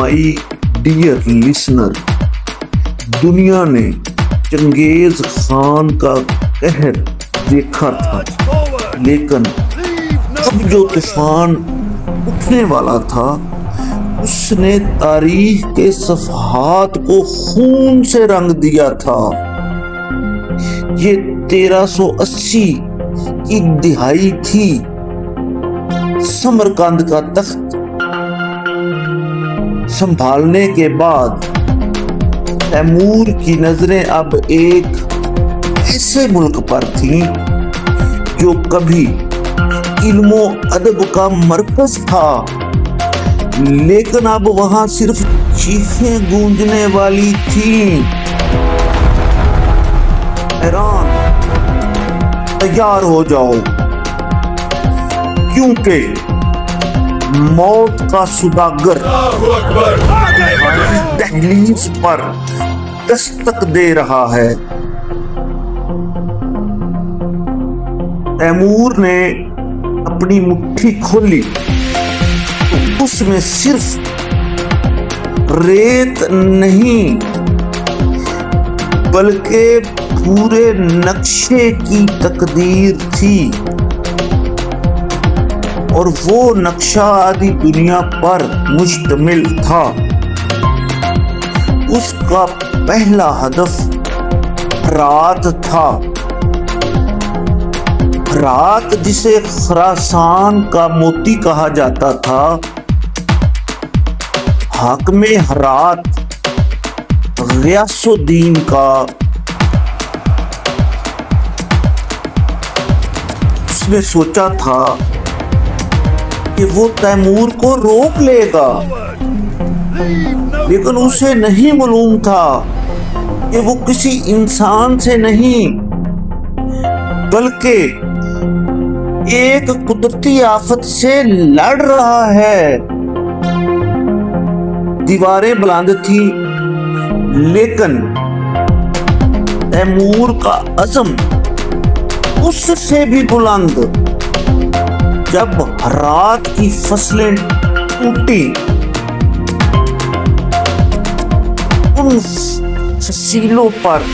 My dear listener, दुनिया ने Genghis Khan का कहर देखा था, लेकिन अब जो तूफान उठने वाला था उसने तारीख के सफहात को खून से रंग दिया था। ये 1380 की दिहाई थी। समरकंद का तख्त संभालने के बाद तैमूर की नजरें अब एक ऐसे मुल्क पर थीं जो कभी इल्मो अदब का मरकज था, लेकिन अब वहां सिर्फ चीखें गूंजने वाली थीं। ईरान, तैयार हो जाओ, क्योंकि मौत का सुदागर दहलीज पर दस्तक दे रहा है। तैमूर ने अपनी मुट्ठी खोली तो उसमें सिर्फ रेत नहीं बल्कि पूरे नक्शे की तकदीर थी, और वो नक्शा आधी दुनिया पर मुश्तमिल था। उसका पहला हदफ रात था, रात जिसे खुरासान का मोती कहा जाता था। हाकिम हरात गियासुद्दीन का उसने सोचा था कि वो तैमूर को रोक लेगा, लेकिन उसे नहीं मालूम था कि वो किसी इंसान से नहीं बल्कि एक कुदरती आफत से लड़ रहा है। दीवारें बुलंद थी, लेकिन तैमूर का अज़म उससे भी बुलंद। जब रात की फसलें टूटी, उन फसीलों पर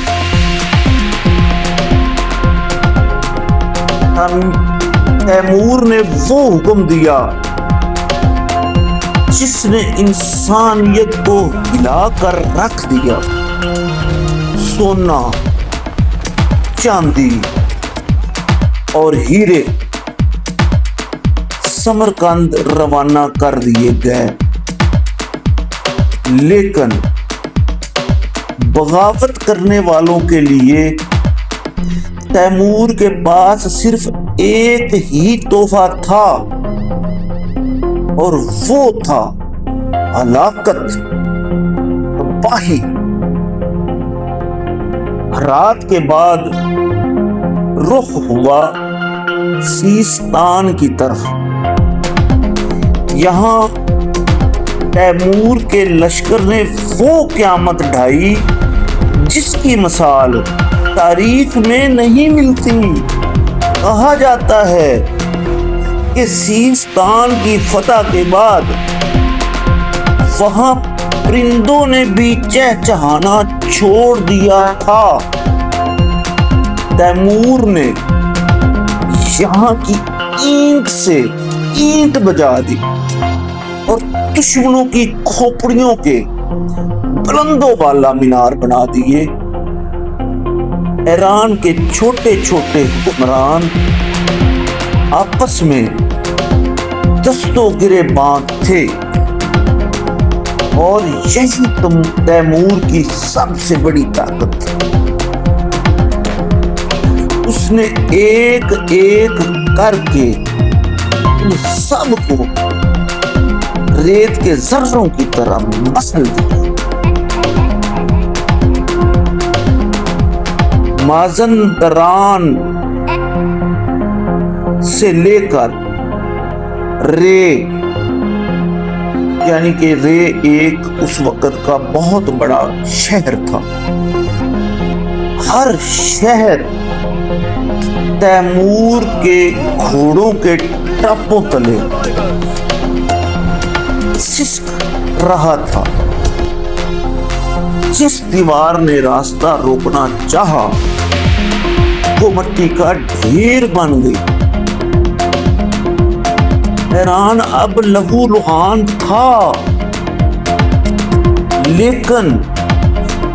तैमूर ने वो हुक्म दिया जिसने इंसानियत को हिलाकर रख दिया। सोना, चांदी और हीरे समरकंद रवाना कर दिए गए, लेकिन बगावत करने वालों के लिए तैमूर के पास सिर्फ एक ही तोहफा था, और वो था हलाकत, तबाही। रात के बाद रुख हुआ सीस्तान की तरफ। यहाँ तैमूर के लश्कर ने वो क़यामत ढाई जिसकी मिसाल तारीख में नहीं मिलती। कहा जाता है कि सीस्तान की फतह के बाद वहां परिंदों ने भी चहचहाना छोड़ दिया था। तैमूर ने यहाँ की ईंट से ईंट बजा दी और दुश्मनों की खोपड़ियों के बुलंदो बाला मीनार बना दिए। ईरान के छोटे छोटे हुक्मरान आपस में दस्तों गिरेबान थे, और यही तैमूर की सबसे बड़ी ताकत थी। उसने एक एक करके उन सबको रेत के जर्रों की तरह मसल दिया। माज़ंदरान से लेकर रे, यानी कि रे एक उस वक्त का बहुत बड़ा शहर था। हर शहर तैमूर के घोड़ों के टापों तले सिस्क रहा था। जिस दीवार ने रास्ता रोकना चाहा वो मिट्टी का ढेर बन गई। ईरान अब लहूलुहान था, लेकिन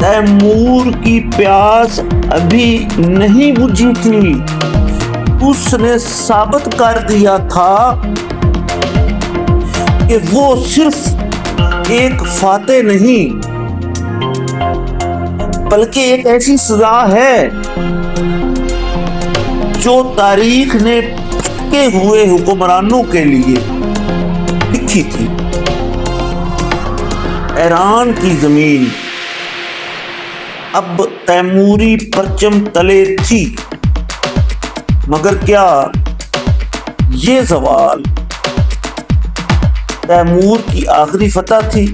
तैमूर की प्यास अभी नहीं बुझी थी। उसने साबित कर दिया था कि वो सिर्फ एक फातेह नहीं बल्कि एक ऐसी सजा है जो तारीख ने भटके हुए हुक्मरानों के लिए लिखी थी। ईरान की जमीन अब तैमूरी परचम तले थी, मगर क्या ये सवाल तैमूर की आखिरी फतह थी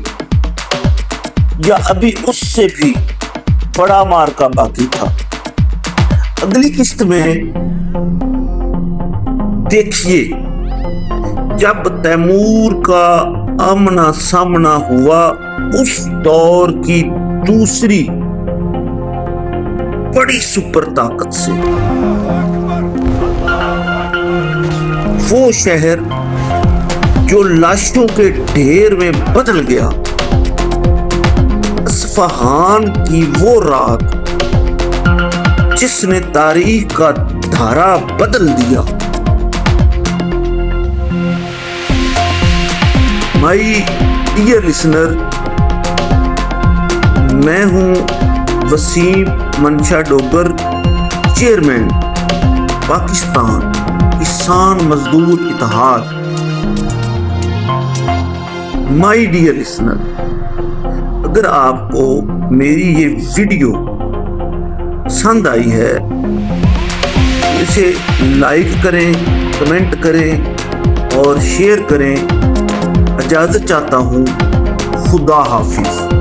या अभी उससे भी बड़ा मार्का बाकी था? अगली किस्त में देखिए जब तैमूर का आमना सामना हुआ उस दौर की दूसरी बड़ी सुपर ताकत से। वो शहर जो लाशों के ढेर में बदल गया, इस्फहान की वो रात जिसने तारीख का धारा बदल दिया। माय डियर लिसनर, मैं हूं वसीम मंशा डोगर, चेयरमैन पाकिस्तान किसान मजदूर इत्तेहाद। माय डियर लिसनर, अगर आपको मेरी ये वीडियो पसंद आई है इसे लाइक करें, कमेंट करें और शेयर करें। इजाजत चाहता हूं। खुदा हाफिज।